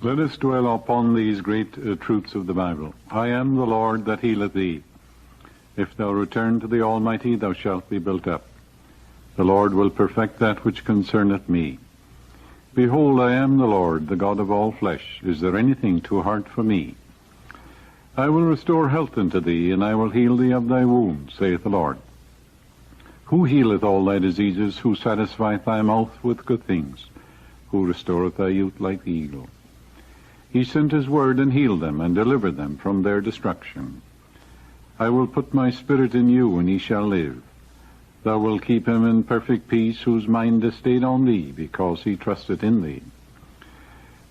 Let us dwell upon these great truths of the Bible. I am the Lord that healeth thee. If thou return to the Almighty, thou shalt be built up. The Lord will perfect that which concerneth me. Behold, I am the Lord, the God of all flesh. Is there anything too hard for me? I will restore health unto thee, and I will heal thee of thy wounds, saith the Lord. Who healeth all thy diseases? Who satisfieth thy mouth with good things? Who restoreth thy youth like the eagle? He sent his word and healed them, and delivered them from their destruction. I will put my spirit in you, and he shall live. Thou wilt keep him in perfect peace, whose mind is stayed on thee, because he trusteth in thee.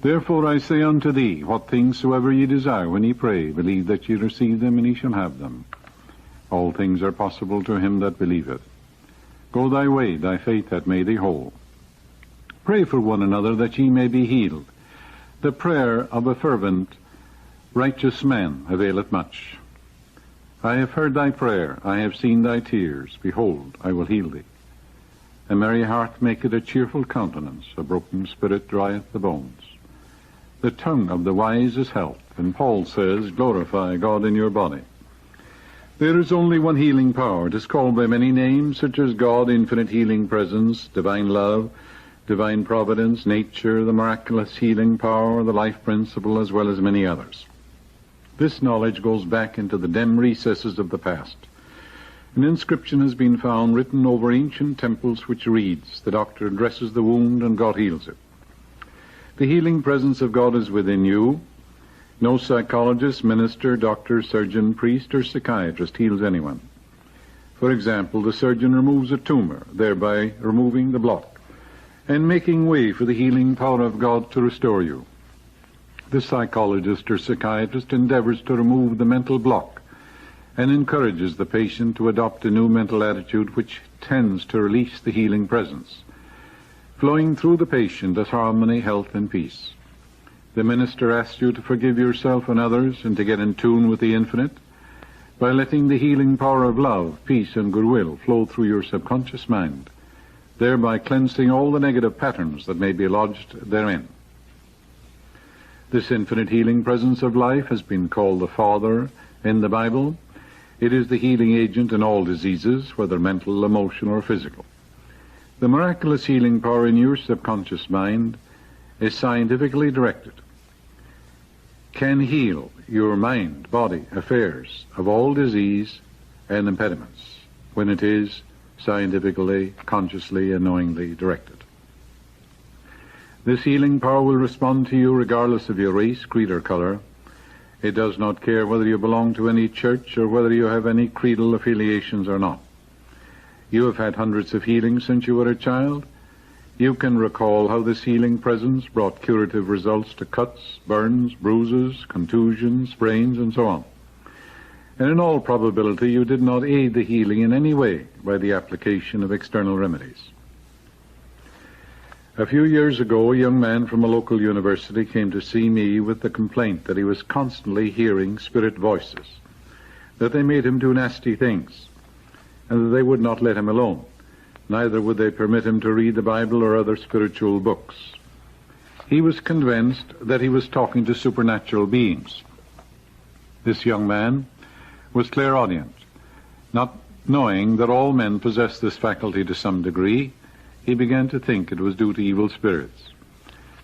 Therefore I say unto thee, what things soever ye desire when ye pray, believe that ye receive them, and ye shall have them. All things are possible to him that believeth. Go thy way, thy faith hath made thee whole. Pray for one another, that ye may be healed. The prayer of a fervent, righteous man availeth much. I have heard thy prayer, I have seen thy tears. Behold, I will heal thee. A merry heart maketh a cheerful countenance, a broken spirit drieth the bones. The tongue of the wise is health, and Paul says, glorify God in your body. There is only one healing power. It is called by many names, such as God, infinite healing presence, divine love, divine providence, nature, the miraculous healing power, the life principle, as well as many others. This knowledge goes back into the dim recesses of the past. An inscription has been found written over ancient temples which reads, the doctor dresses the wound and God heals it. The healing presence of God is within you. No psychologist, minister, doctor, surgeon, priest, or psychiatrist heals anyone. For example, the surgeon removes a tumor, thereby removing the block, and making way for the healing power of God to restore you. The psychologist or psychiatrist endeavors to remove the mental block and encourages the patient to adopt a new mental attitude which tends to release the healing presence, flowing through the patient as harmony, health, and peace. The minister asks you to forgive yourself and others and to get in tune with the infinite by letting the healing power of love, peace, and goodwill flow through your subconscious mind, thereby cleansing all the negative patterns that may be lodged therein. This infinite healing presence of life has been called the Father in the Bible. It is the healing agent in all diseases, whether mental, emotional, or physical. The miraculous healing power in your subconscious mind is scientifically directed, can heal your mind, body, affairs of all disease and impediments when it is scientifically, consciously, and knowingly directed. This healing power will respond to you regardless of your race, creed, or color. It does not care whether you belong to any church or whether you have any creedal affiliations or not. You have had hundreds of healings since you were a child. You can recall how this healing presence brought curative results to cuts, burns, bruises, contusions, sprains, and so on. And in all probability, you did not aid the healing in any way by the application of external remedies. A few years ago, a young man from a local university came to see me with the complaint that he was constantly hearing spirit voices, that they made him do nasty things, and that they would not let him alone. Neither would they permit him to read the Bible or other spiritual books. He was convinced that he was talking to supernatural beings. This young man was clairaudient. Not knowing that all men possess this faculty to some degree, he began to think it was due to evil spirits.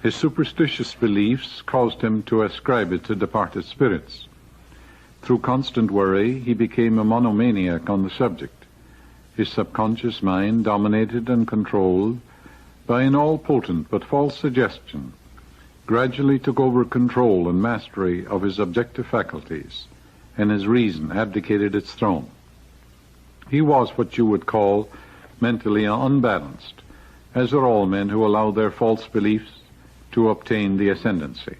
His superstitious beliefs caused him to ascribe it to departed spirits. Through constant worry, he became a monomaniac on the subject. His subconscious mind, dominated and controlled by an all-potent but false suggestion, gradually took over control and mastery of his objective faculties, and his reason abdicated its throne. He was what you would call mentally unbalanced, as are all men who allow their false beliefs to obtain the ascendancy.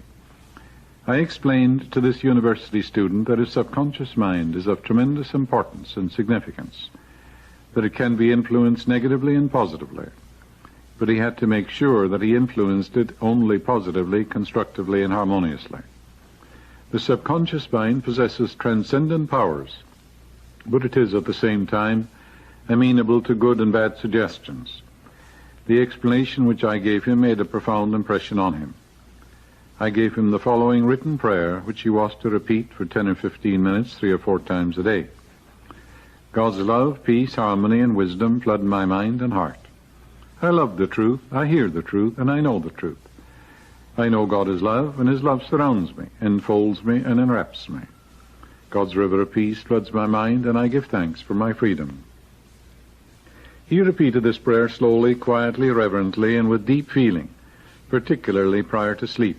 I explained to this university student that his subconscious mind is of tremendous importance and significance, that it can be influenced negatively and positively, but he had to make sure that he influenced it only positively, constructively, and harmoniously. The subconscious mind possesses transcendent powers, but it is at the same time amenable to good and bad suggestions. The explanation which I gave him made a profound impression on him. I gave him the following written prayer, which he was to repeat for 10 or 15 minutes, 3 or 4 times a day. God's love, peace, harmony, and wisdom flood my mind and heart. I love the truth, I hear the truth, and I know the truth. I know God is love, and his love surrounds me, enfolds me, and enwraps me. God's river of peace floods my mind, and I give thanks for my freedom. He repeated this prayer slowly, quietly, reverently, and with deep feeling, particularly prior to sleep.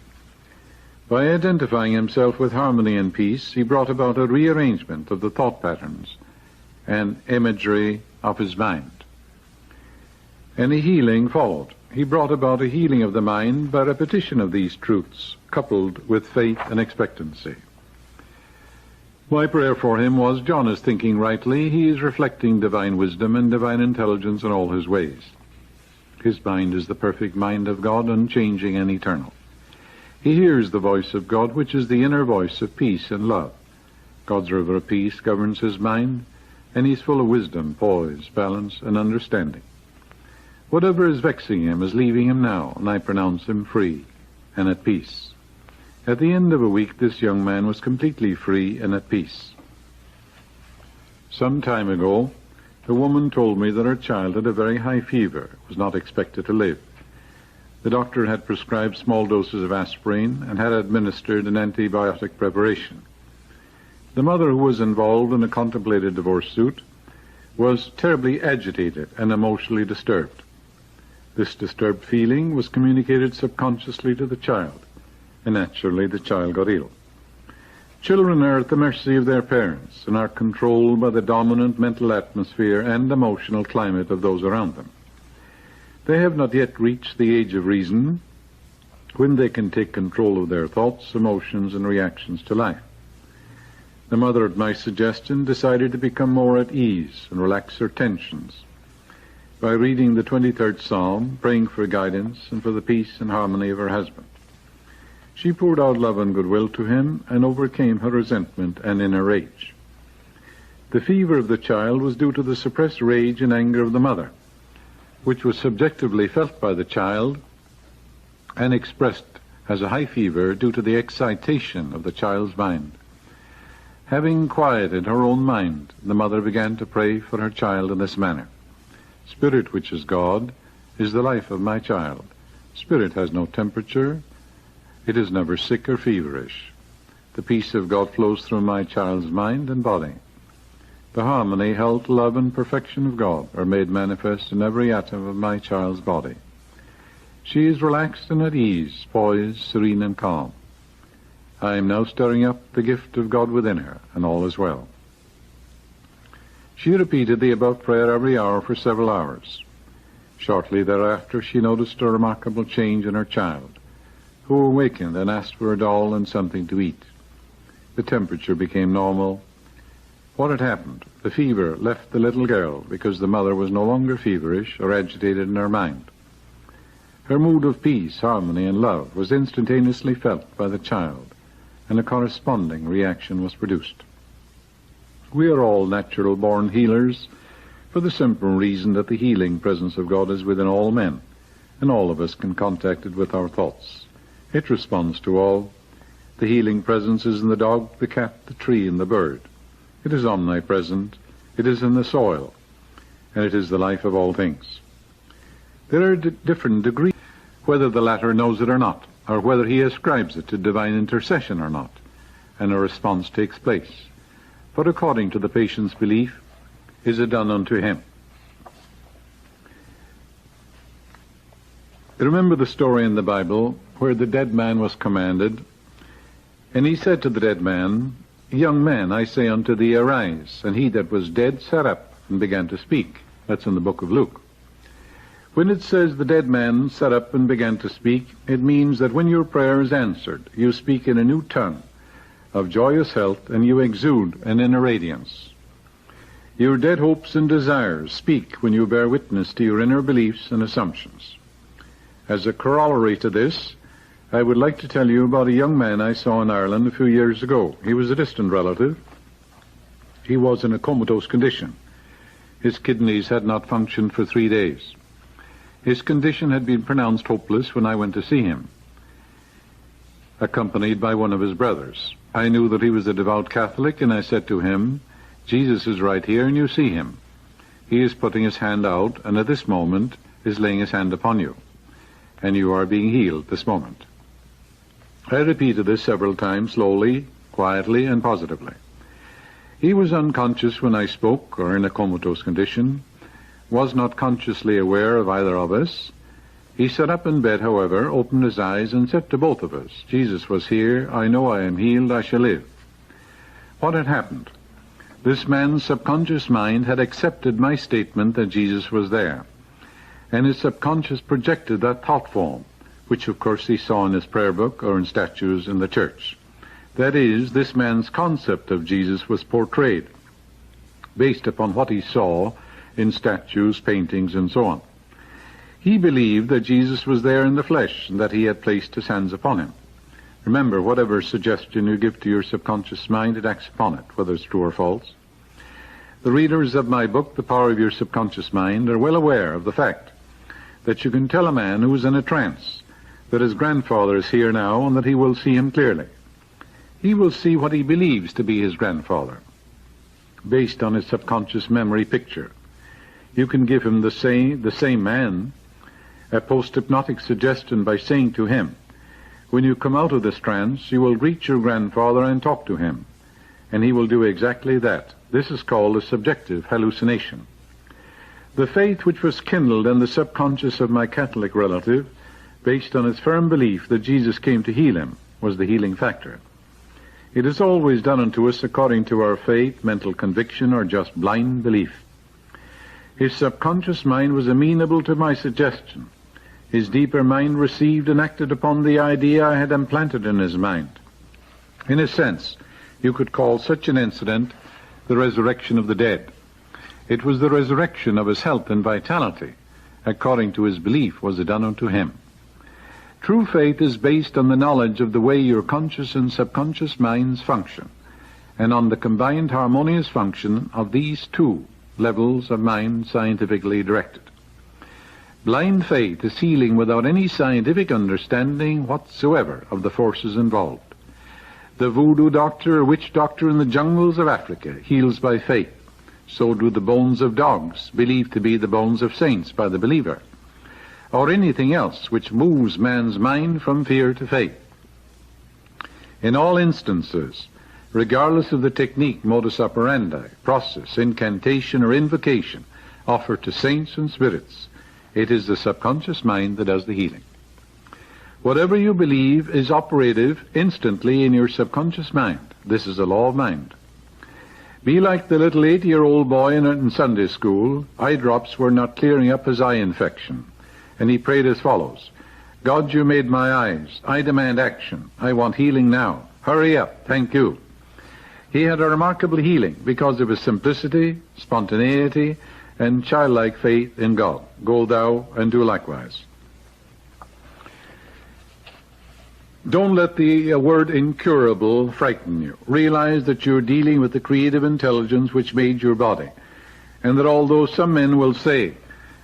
By identifying himself with harmony and peace, he brought about a rearrangement of the thought patterns and imagery of his mind. And a healing followed. He brought about a healing of the mind by repetition of these truths, coupled with faith and expectancy. My prayer for him was, John is thinking rightly, he is reflecting divine wisdom and divine intelligence in all his ways. His mind is the perfect mind of God, unchanging and eternal. He hears the voice of God, which is the inner voice of peace and love. God's river of peace governs his mind, and he's full of wisdom, poise, balance, and understanding. Whatever is vexing him is leaving him now, and I pronounce him free and at peace. At the end of a week, this young man was completely free and at peace. Some time ago, a woman told me that her child had a very high fever, was not expected to live. The doctor had prescribed small doses of aspirin and had administered an antibiotic preparation. The mother, who was involved in a contemplated divorce suit, was terribly agitated and emotionally disturbed. This disturbed feeling was communicated subconsciously to the child, and naturally the child got ill. Children are at the mercy of their parents and are controlled by the dominant mental atmosphere and emotional climate of those around them. They have not yet reached the age of reason, when they can take control of their thoughts, emotions, and reactions to life. The mother, at my suggestion, decided to become more at ease and relax her tensions by reading the 23rd Psalm, praying for guidance and for the peace and harmony of her husband. She poured out love and goodwill to him and overcame her resentment and inner rage. The fever of the child was due to the suppressed rage and anger of the mother, which was subjectively felt by the child and expressed as a high fever due to the excitation of the child's mind. Having quieted her own mind, the mother began to pray for her child in this manner. Spirit, which is God, is the life of my child. Spirit has no temperature. It is never sick or feverish. The peace of God flows through my child's mind and body. The harmony, health, love, and perfection of God are made manifest in every atom of my child's body. She is relaxed and at ease, poised, serene, and calm. I am now stirring up the gift of God within her, and all is well. She repeated the above prayer every hour for several hours. Shortly thereafter, she noticed a remarkable change in her child, who awakened and asked for a doll and something to eat. The temperature became normal. What had happened? The fever left the little girl because the mother was no longer feverish or agitated in her mind. Her mood of peace, harmony, and love was instantaneously felt by the child, and a corresponding reaction was produced. We are all natural-born healers, for the simple reason that the healing presence of God is within all men, and all of us can contact it with our thoughts. It responds to all. The healing presence is in the dog, the cat, the tree, and the bird. It is omnipresent. It is in the soil, and it is the life of all things. There are different degrees, whether the latter knows it or not, or whether he ascribes it to divine intercession or not, and a response takes place. But according to the patient's belief, is it done unto him. Remember the story in the Bible where the dead man was commanded, and he said to the dead man, Young man, I say unto thee, arise. And he that was dead sat up and began to speak. That's in the book of Luke. When it says the dead man sat up and began to speak, it means that when your prayer is answered, you speak in a new tongue of joyous health, and you exude an inner radiance. Your dead hopes and desires speak when you bear witness to your inner beliefs and assumptions. As a corollary to this, I would like to tell you about a young man I saw in Ireland a few years ago. He was a distant relative. He was in a comatose condition. His kidneys had not functioned for 3 days. His condition had been pronounced hopeless when I went to see him. accompanied by one of his brothers. I knew that he was a devout Catholic, and I said to him, "Jesus is right here, and you see him. He is putting his hand out, and at this moment is laying his hand upon you, and you are being healed this moment." I repeated this several times, slowly, quietly, and positively. He was unconscious when I spoke, or in a comatose condition, was not consciously aware of either of us. He sat up in bed, however, opened his eyes, and said to both of us, "Jesus was here. I know I am healed. I shall live." What had happened? This man's subconscious mind had accepted my statement that Jesus was there, and his subconscious projected that thought form, which of course he saw in his prayer book or in statues in the church. That is, this man's concept of Jesus was portrayed based upon what he saw in statues, paintings, and so on. He believed that Jesus was there in the flesh and that he had placed his hands upon him. Remember, whatever suggestion you give to your subconscious mind, it acts upon it, whether it's true or false. The readers of my book, The Power of Your Subconscious Mind, are well aware of the fact that you can tell a man who is in a trance that his grandfather is here now and that he will see him clearly. He will see what he believes to be his grandfather, based on his subconscious memory picture. You can give him the same man a post-hypnotic suggestion by saying to him, "When you come out of this trance, you will reach your grandfather and talk to him," and he will do exactly that. This is called a subjective hallucination. The faith which was kindled in the subconscious of my Catholic relative, based on his firm belief that Jesus came to heal him, was the healing factor. It is always done unto us according to our faith, mental conviction, or just blind belief. His subconscious mind was amenable to my suggestion. His deeper mind received and acted upon the idea I had implanted in his mind. In a sense, you could call such an incident the resurrection of the dead. It was the resurrection of his health and vitality, according to his belief was it done unto him. True faith is based on the knowledge of the way your conscious and subconscious minds function, and on the combined harmonious function of these two levels of mind scientifically directed. Blind faith is healing without any scientific understanding whatsoever of the forces involved. The voodoo doctor or witch doctor in the jungles of Africa heals by faith. So do the bones of dogs, believed to be the bones of saints by the believer, or anything else which moves man's mind from fear to faith. In all instances, regardless of the technique, modus operandi, process, incantation, or invocation offered to saints and spirits, it is the subconscious mind that does the healing. Whatever you believe is operative instantly in your subconscious mind. This is a law of mind. Be like the little 8-year-old boy in Sunday school. Eye drops were not clearing up his eye infection, and he prayed as follows: "God, you made my eyes. I demand action. I want healing now. Hurry up. Thank you." He had a remarkable healing because of his simplicity, spontaneity, and childlike faith in God. Go thou and do likewise. Don't let the word incurable frighten you. Realize that you're dealing with the creative intelligence which made your body, and that although some men will say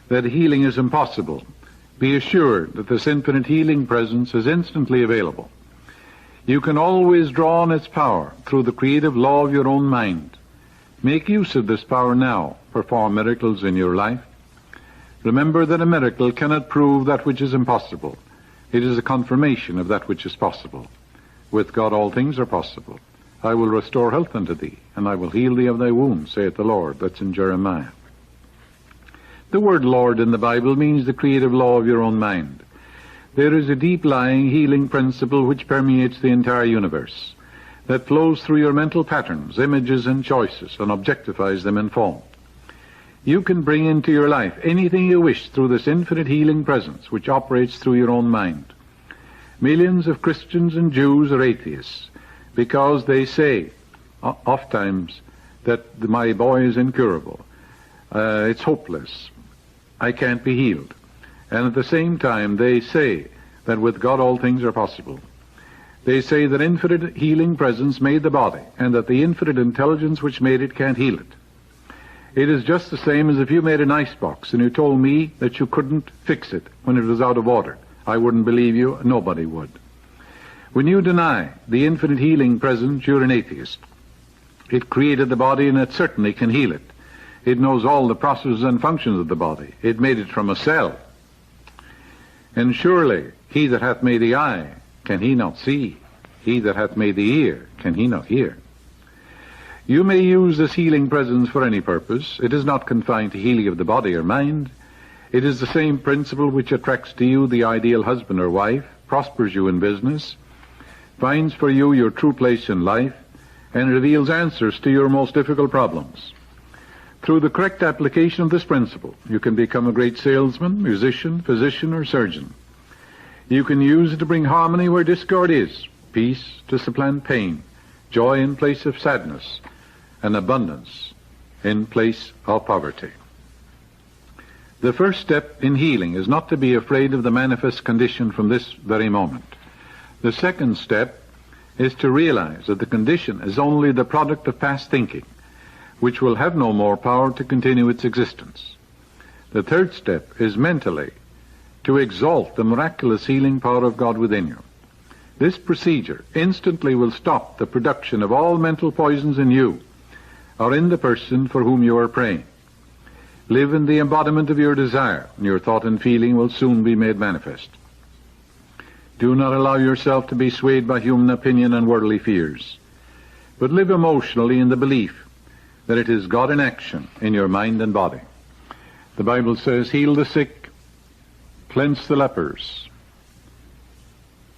that healing is impossible, be assured that this infinite healing presence is instantly available. You can always draw on its power through the creative law of your own mind. Make use of this power now. Perform miracles in your life. Remember that a miracle cannot prove that which is impossible. It is a confirmation of that which is possible. With God all things are possible. I will restore health unto thee, and I will heal thee of thy wounds, saith the Lord. That's in Jeremiah. The word Lord in the Bible means the creative law of your own mind. There is a deep-lying healing principle which permeates the entire universe, that flows through your mental patterns, images, and choices, and objectifies them in form. You can bring into your life anything you wish through this infinite healing presence which operates through your own mind. Millions of Christians and Jews are atheists because they say oftentimes that my boy is incurable. It's hopeless. I can't be healed. And at the same time they say that with God all things are possible. They say that infinite healing presence made the body, and that the infinite intelligence which made it can't heal it. It is just the same as if you made an icebox and you told me that you couldn't fix it when it was out of water. I wouldn't believe you, nobody would. When you deny the infinite healing presence, you're an atheist. It created the body, and it certainly can heal it. It knows all the processes and functions of the body. It made it from a cell. And surely, he that hath made the eye, can he not see? He that hath made the ear, can he not hear? You may use this healing presence for any purpose. It is not confined to healing of the body or mind. It is the same principle which attracts to you the ideal husband or wife, prospers you in business, finds for you your true place in life, and reveals answers to your most difficult problems. Through the correct application of this principle, you can become a great salesman, musician, physician, or surgeon. You can use it to bring harmony where discord is, peace to supplant pain, joy in place of sadness, and abundance in place of poverty. The first step in healing is not to be afraid of the manifest condition from this very moment. The second step is to realize that the condition is only the product of past thinking, which will have no more power to continue its existence. The third step is mentally to exalt the miraculous healing power of God within you. This procedure instantly will stop the production of all mental poisons in you or in the person for whom you are praying. Live in the embodiment of your desire, and your thought and feeling will soon be made manifest. Do not allow yourself to be swayed by human opinion and worldly fears, but live emotionally in the belief that it is God in action in your mind and body. The Bible says, heal the sick, cleanse the lepers,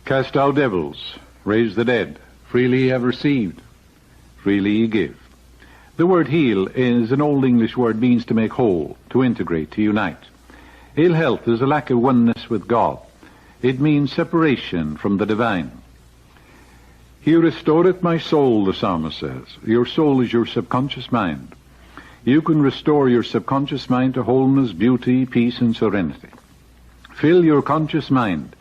cast out devils, raise the dead. Freely ye have received, freely ye give. The word heal is an old English word, means to make whole, to integrate, to unite. Ill health is a lack of oneness with God. It means separation from the divine. He restoreth my soul, the psalmist says. Your soul is your subconscious mind. You can restore your subconscious mind to wholeness, beauty, peace, and serenity. Fill your conscious mind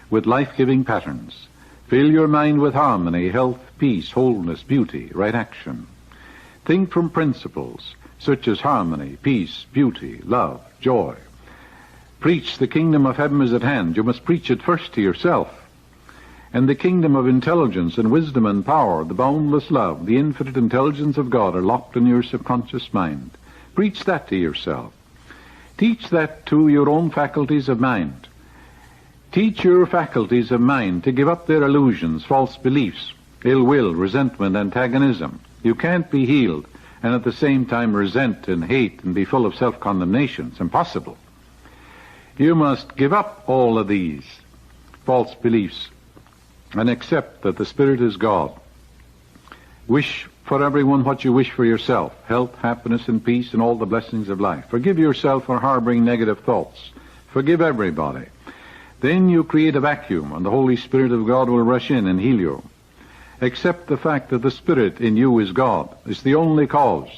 with life-giving patterns. Fill your mind with harmony, health, peace, wholeness, beauty, right action. Think from principles such as harmony, peace, beauty, love, joy. Preach the kingdom of heaven is at hand. You must preach it first to yourself. And the kingdom of intelligence and wisdom and power, the boundless love, the infinite intelligence of God are locked in your subconscious mind. Preach that to yourself. Teach that to your own faculties of mind. Teach your faculties of mind to give up their illusions, false beliefs, ill will, resentment, antagonism. You can't be healed and at the same time resent and hate and be full of self-condemnation. It's impossible. You must give up all of these false beliefs and accept that the Spirit is God. Wish for everyone what you wish for yourself, health, happiness, and peace, and all the blessings of life. Forgive yourself for harboring negative thoughts. Forgive everybody. Then you create a vacuum, and the Holy Spirit of God will rush in and heal you. Accept the fact that the Spirit in you is God. It's the only cause.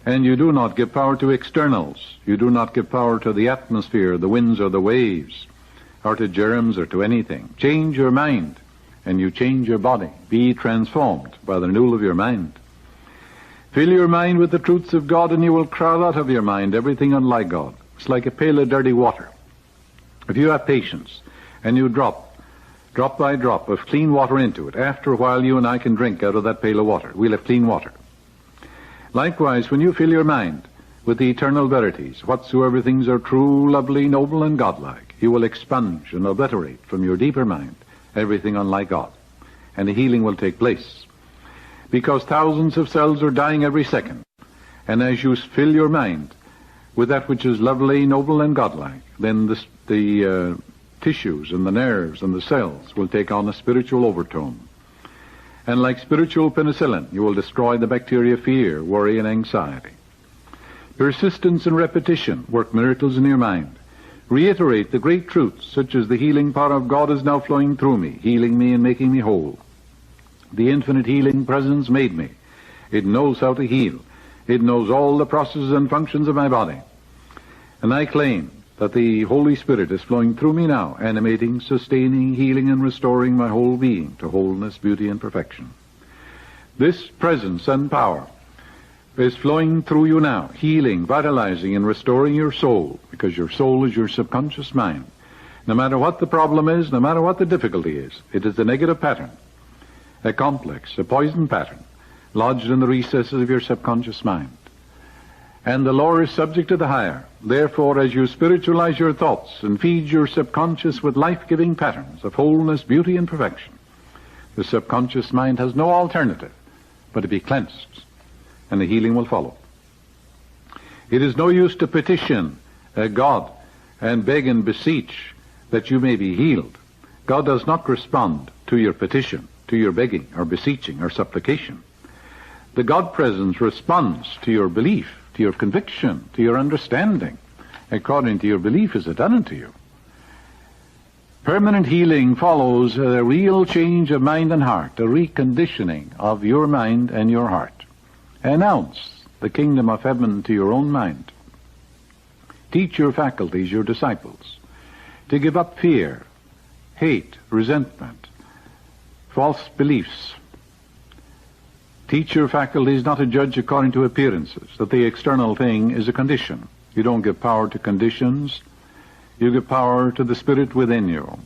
And you do not give power to externals. You do not give power to the atmosphere, the winds, or the waves, or to germs, or to anything. Change your mind, and you change your body. Be transformed by the renewal of your mind. Fill your mind with the truths of God, and you will crowd out of your mind everything unlike God. It's like a pail of dirty water. If you have patience, and you drop by drop of clean water into it, after a while you and I can drink out of that pail of water. We'll have clean water. Likewise, when you fill your mind with the eternal verities, whatsoever things are true, lovely, noble, and godlike, you will expunge and obliterate from your deeper mind everything unlike God, and the healing will take place. Because thousands of cells are dying every second, and as you fill your mind with that which is lovely, noble, and godlike, then the tissues and the nerves and the cells will take on a spiritual overtone. And like spiritual penicillin, you will destroy the bacteria of fear, worry, and anxiety. Persistence and repetition work miracles in your mind. Reiterate the great truths, such as the healing power of God is now flowing through me, healing me and making me whole. The infinite healing presence made me. It knows how to heal. It knows all the processes and functions of my body. And I claim that the Holy Spirit is flowing through me now, animating, sustaining, healing, and restoring my whole being to wholeness, beauty, and perfection. This presence and power is flowing through you now, healing, vitalizing, and restoring your soul, because your soul is your subconscious mind. No matter what the problem is, no matter what the difficulty is, it is a negative pattern, a complex, a poison pattern, lodged in the recesses of your subconscious mind. And the lower is subject to the higher. Therefore, as you spiritualize your thoughts and feed your subconscious with life-giving patterns of wholeness, beauty, and perfection, the subconscious mind has no alternative but to be cleansed, and the healing will follow. It is no use to petition God and beg and beseech that you may be healed. God does not respond to your petition, to your begging or beseeching or supplication. The God presence responds to your belief, to your conviction, to your understanding. According to your belief is it done unto you. Permanent healing follows a real change of mind and heart, a reconditioning of your mind and your heart. Announce the kingdom of heaven to your own mind. Teach your faculties, your disciples, to give up fear, hate, resentment, false beliefs. Teach your faculties not to judge according to appearances, that the external thing is a condition. You don't give power to conditions. You give power to the Spirit within you,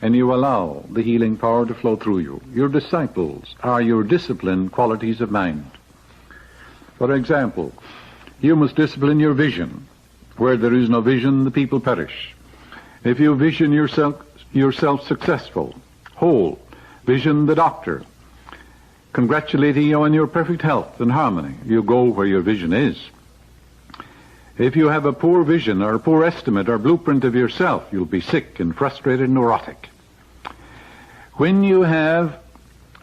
and you allow the healing power to flow through you. Your disciples are your disciplined qualities of mind. For example, you must discipline your vision. Where there is no vision, the people perish. If you vision yourself successful, whole, vision the doctor, congratulating you on your perfect health and harmony, you go where your vision is. If you have a poor vision or a poor estimate or blueprint of yourself, you'll be sick and frustrated and neurotic. When you have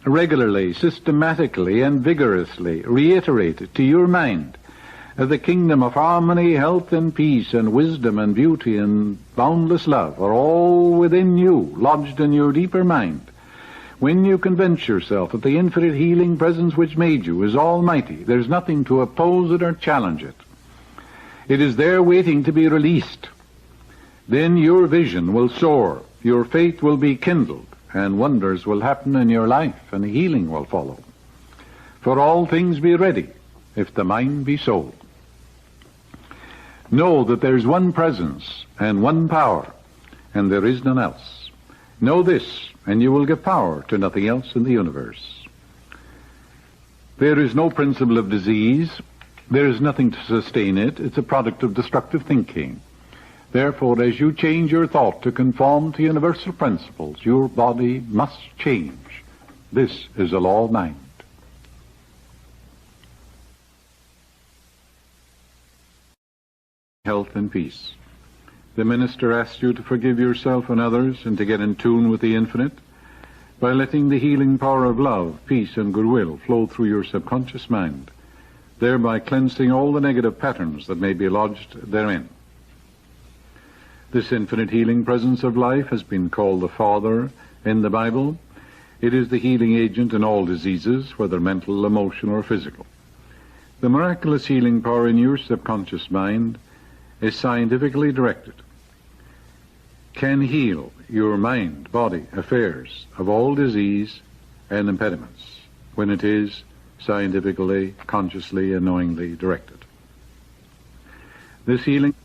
regularly, systematically, and vigorously reiterated to your mind the kingdom of harmony, health, and peace, and wisdom, and beauty, and boundless love are all within you, lodged in your deeper mind, when you convince yourself that the infinite healing presence which made you is almighty, there's nothing to oppose it or challenge it. It is there waiting to be released. Then your vision will soar, your faith will be kindled, and wonders will happen in your life, and healing will follow. For all things be ready, if the mind be so. Know that there's one presence and one power, and there is none else. Know this, and you will give power to nothing else in the universe. There is no principle of disease. There is nothing to sustain it. It's a product of destructive thinking. Therefore, as you change your thought to conform to universal principles, your body must change. This is a law of mind. Health and peace. The minister asks you to forgive yourself and others and to get in tune with the infinite by letting the healing power of love, peace, and goodwill flow through your subconscious mind, thereby cleansing all the negative patterns that may be lodged therein. This infinite healing presence of life has been called the Father in the Bible. It is the healing agent in all diseases, whether mental, emotional, or physical. The miraculous healing power in your subconscious mind is scientifically directed, can heal your mind, body, affairs of all disease and impediments when it is scientifically, consciously, and knowingly directed. This healing,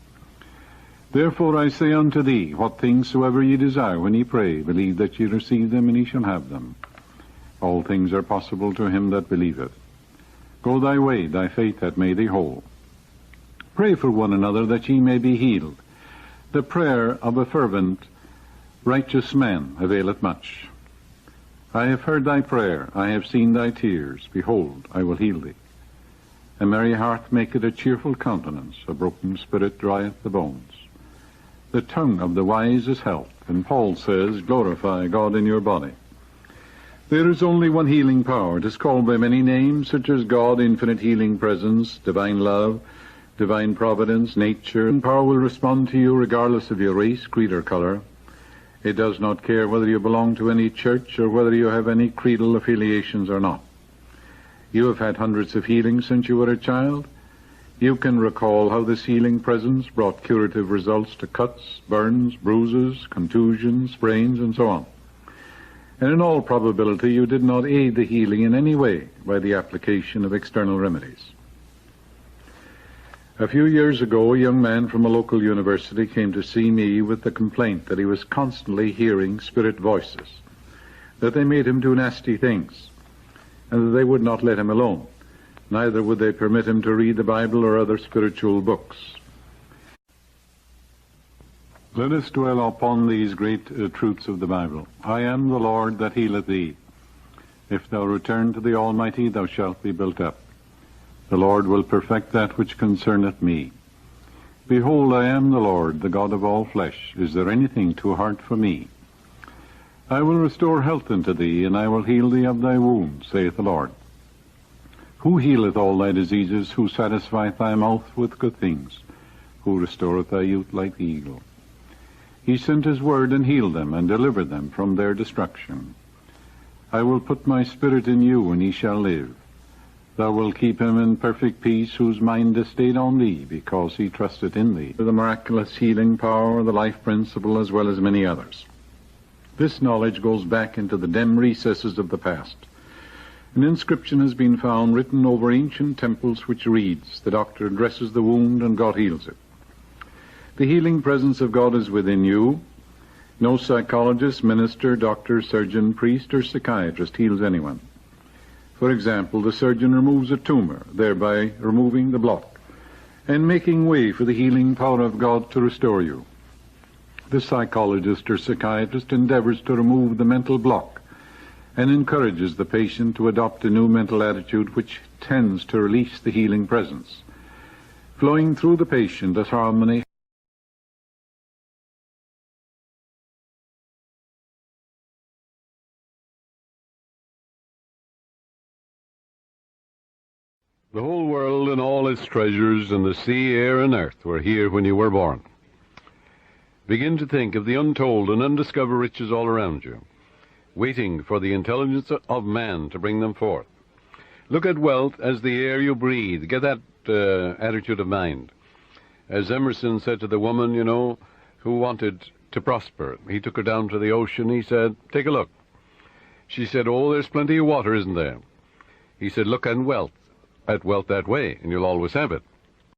therefore I say unto thee, what things soever ye desire when ye pray, believe that ye receive them, and ye shall have them. All things are possible to him that believeth. Go thy way, thy faith hath made thee whole. Pray for one another that ye may be healed. The prayer of a fervent, righteous man availeth much. I have heard thy prayer, I have seen thy tears. Behold, I will heal thee. A merry heart maketh a cheerful countenance, a broken spirit drieth the bones. The tongue of the wise is health, and Paul says, glorify God in your body. There is only one healing power. It is called by many names, such as God, infinite healing presence, divine love, divine providence, nature. And power will respond to you regardless of your race, creed, or color. It does not care whether you belong to any church or whether you have any creedal affiliations or not. You have had hundreds of healings since you were a child. You can recall how this healing presence brought curative results to cuts, burns, bruises, contusions, sprains, and so on. And in all probability, you did not aid the healing in any way by the application of external remedies. A few years ago, a young man from a local university came to see me with the complaint that he was constantly hearing spirit voices, that they made him do nasty things, and that they would not let him alone. Neither would they permit him to read the Bible or other spiritual books. Let us dwell upon these great truths of the Bible. I am the Lord that healeth thee. If thou return to the Almighty, thou shalt be built up. The Lord will perfect that which concerneth me. Behold, I am the Lord, the God of all flesh. Is there anything too hard for me? I will restore health unto thee, and I will heal thee of thy wounds, saith the Lord. Who healeth all thy diseases? Who satisfieth thy mouth with good things? Who restoreth thy youth like the eagle? He sent his word and healed them, and delivered them from their destruction. I will put my spirit in you, and ye shall live. Thou wilt keep him in perfect peace, whose mind is stayed on thee, because he trusteth in thee. The miraculous healing power, the life principle, as well as many others. This knowledge goes back into the dim recesses of the past. An inscription has been found written over ancient temples which reads, "The doctor dresses the wound and God heals it." The healing presence of God is within you. No psychologist, minister, doctor, surgeon, priest, or psychiatrist heals anyone. For example, the surgeon removes a tumor, thereby removing the block, and making way for the healing power of God to restore you. The psychologist or psychiatrist endeavors to remove the mental block and encourages the patient to adopt a new mental attitude which tends to release the healing presence. Flowing through the patient as harmony. The whole world and all its treasures and the sea, air, and earth were here when you were born. Begin to think of the untold and undiscovered riches all around you, waiting for the intelligence of man to bring them forth. Look at wealth as the air you breathe. Get that attitude of mind. As Emerson said to the woman, who wanted to prosper, he took her down to the ocean. He said, "Take a look." She said, "Oh, there's plenty of water, isn't there?" He said, "Look at wealth that way, and you'll always have it."